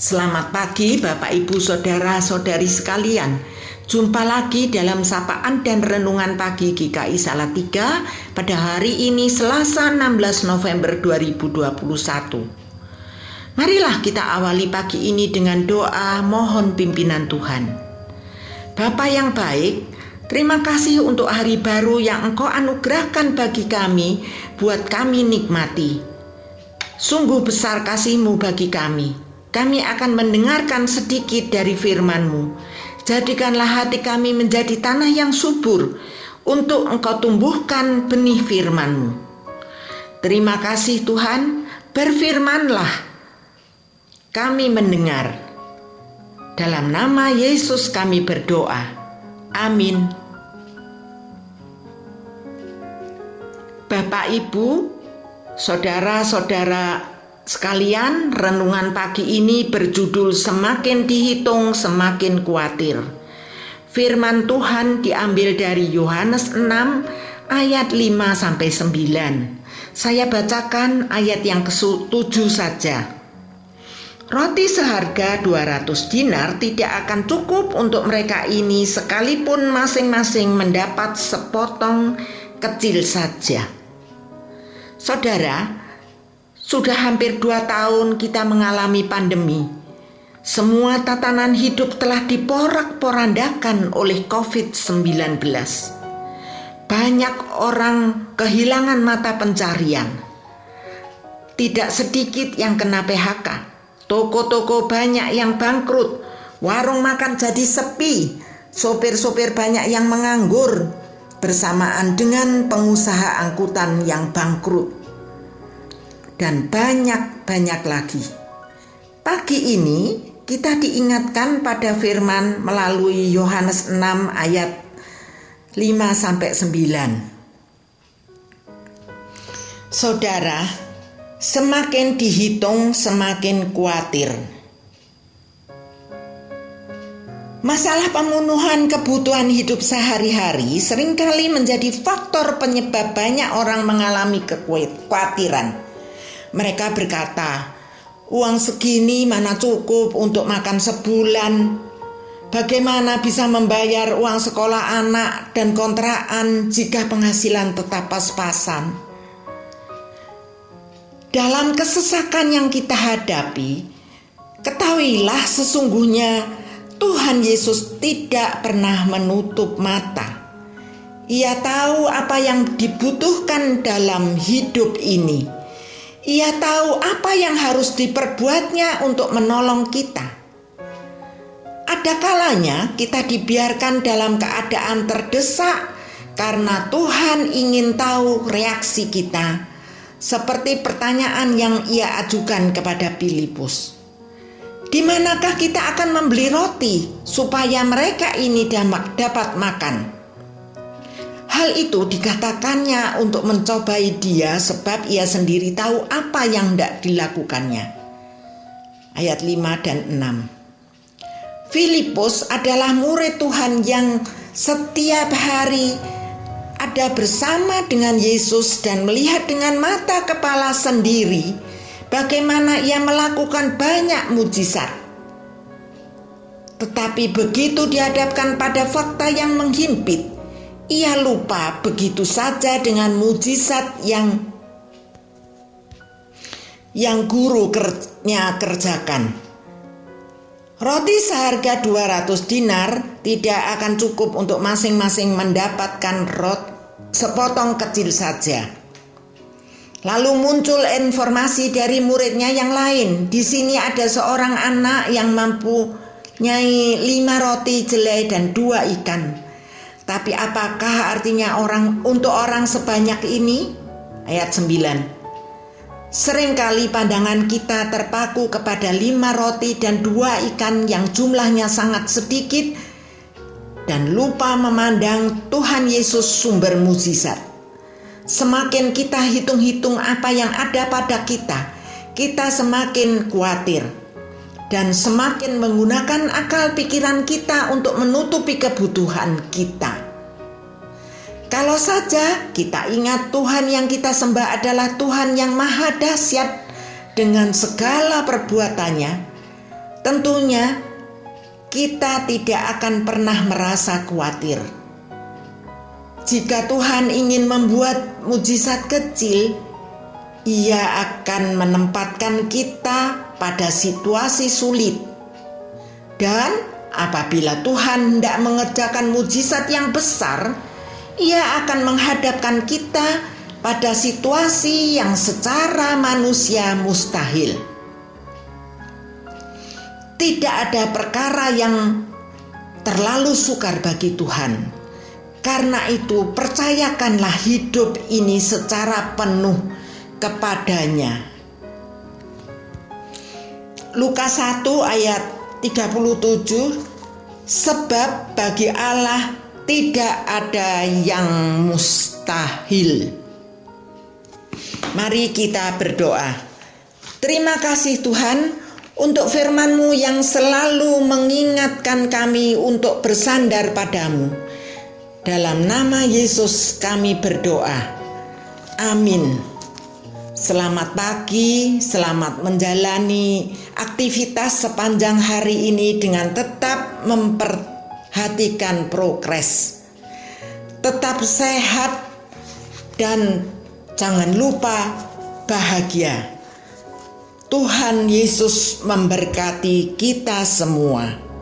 Selamat pagi Bapak Ibu Saudara-saudari sekalian. Jumpa lagi dalam sapaan dan renungan pagi GKI Salatiga pada hari ini Selasa 16 November 2021. Marilah kita awali pagi ini dengan doa mohon pimpinan Tuhan. Bapa yang baik, terima kasih untuk hari baru yang Engkau anugerahkan bagi kami, buat kami nikmati. Sungguh besar kasih-Mu bagi kami. Kami akan mendengarkan sedikit dari firman-Mu. Jadikanlah hati kami menjadi tanah yang subur untuk Engkau tumbuhkan benih firman-Mu. Terima kasih Tuhan, berfirmanlah, kami mendengar. Dalam nama Yesus kami berdoa. Amin. Bapak, Ibu, saudara-saudara sekalian, renungan pagi ini berjudul Semakin Dihitung Semakin Khawatir. Firman Tuhan diambil dari Yohanes 6 ayat 5-9. Saya bacakan ayat yang ke-7 saja. Roti seharga 200 dinar tidak akan cukup untuk mereka ini sekalipun masing-masing mendapat sepotong kecil saja. Saudara, sudah hampir 2 tahun kita mengalami pandemi. Semua tatanan hidup telah diporak-porandakan oleh COVID-19. Banyak orang kehilangan mata pencarian. Tidak sedikit yang kena PHK. Toko-toko banyak yang bangkrut. Warung makan jadi sepi. Sopir-sopir banyak yang menganggur. Bersamaan dengan pengusaha angkutan yang bangkrut. Dan banyak-banyak lagi. Pagi ini kita diingatkan pada firman melalui Yohanes 6 ayat 5-9. Saudara, semakin dihitung semakin khawatir. Masalah pemenuhan kebutuhan hidup sehari-hari seringkali menjadi faktor penyebab banyak orang mengalami kekhawatiran. Mereka berkata, uang segini mana cukup untuk makan sebulan? Bagaimana bisa membayar uang sekolah anak dan kontrakan jika penghasilan tetap pas-pasan? Dalam kesesakan yang kita hadapi, ketahuilah sesungguhnya Tuhan Yesus tidak pernah menutup mata. Ia tahu apa yang dibutuhkan dalam hidup ini. Ia tahu apa yang harus diperbuatnya untuk menolong kita. Ada kalanya kita dibiarkan dalam keadaan terdesak karena Tuhan ingin tahu reaksi kita, seperti pertanyaan yang ia ajukan kepada Filipus. Di manakah kita akan membeli roti supaya mereka ini dapat makan? Hal itu dikatakannya untuk mencobai dia sebab ia sendiri tahu apa yang hendak dilakukannya. Ayat 5 dan 6. Filipus adalah murid Tuhan yang setiap hari ada bersama dengan Yesus dan melihat dengan mata kepala sendiri bagaimana ia melakukan banyak mujizat. Tetapi begitu dihadapkan pada fakta yang menghimpit, ia lupa begitu saja dengan mujizat yang gurunya kerjakan. Roti seharga 200 dinar tidak akan cukup untuk masing-masing mendapatkan sepotong kecil saja. Lalu muncul informasi dari muridnya yang lain. Di sini ada seorang anak yang mempunyai 5 roti jelai dan 2 ikan. Tapi apakah artinya untuk orang sebanyak ini? Ayat 9. Seringkali pandangan kita terpaku kepada 5 roti dan 2 ikan yang jumlahnya sangat sedikit dan lupa memandang Tuhan Yesus sumber mukjizat. Semakin kita hitung-hitung apa yang ada pada kita semakin khawatir dan semakin menggunakan akal pikiran kita untuk menutupi kebutuhan kita. Kalau saja kita ingat Tuhan yang kita sembah adalah Tuhan yang maha dahsyat dengan segala perbuatannya, tentunya kita tidak akan pernah merasa khawatir. Jika Tuhan ingin membuat mujizat kecil, Ia akan menempatkan kita pada situasi sulit. Dan apabila Tuhan hendak mengerjakan mujizat yang besar, Ia akan menghadapkan kita pada situasi yang secara manusia mustahil. Tidak ada perkara yang terlalu sukar bagi Tuhan. Karena itu, percayakanlah hidup ini secara penuh kepadanya. Lukas 1 ayat 37, sebab bagi Allah tidak ada yang mustahil. Mari kita berdoa. Terima kasih Tuhan untuk firman-Mu yang selalu mengingatkan kami untuk bersandar padamu. Dalam nama Yesus kami berdoa. Amin. Selamat pagi, selamat menjalani aktivitas sepanjang hari ini dengan tetap memperhatikan progres. Tetap sehat dan jangan lupa bahagia. Tuhan Yesus memberkati kita semua.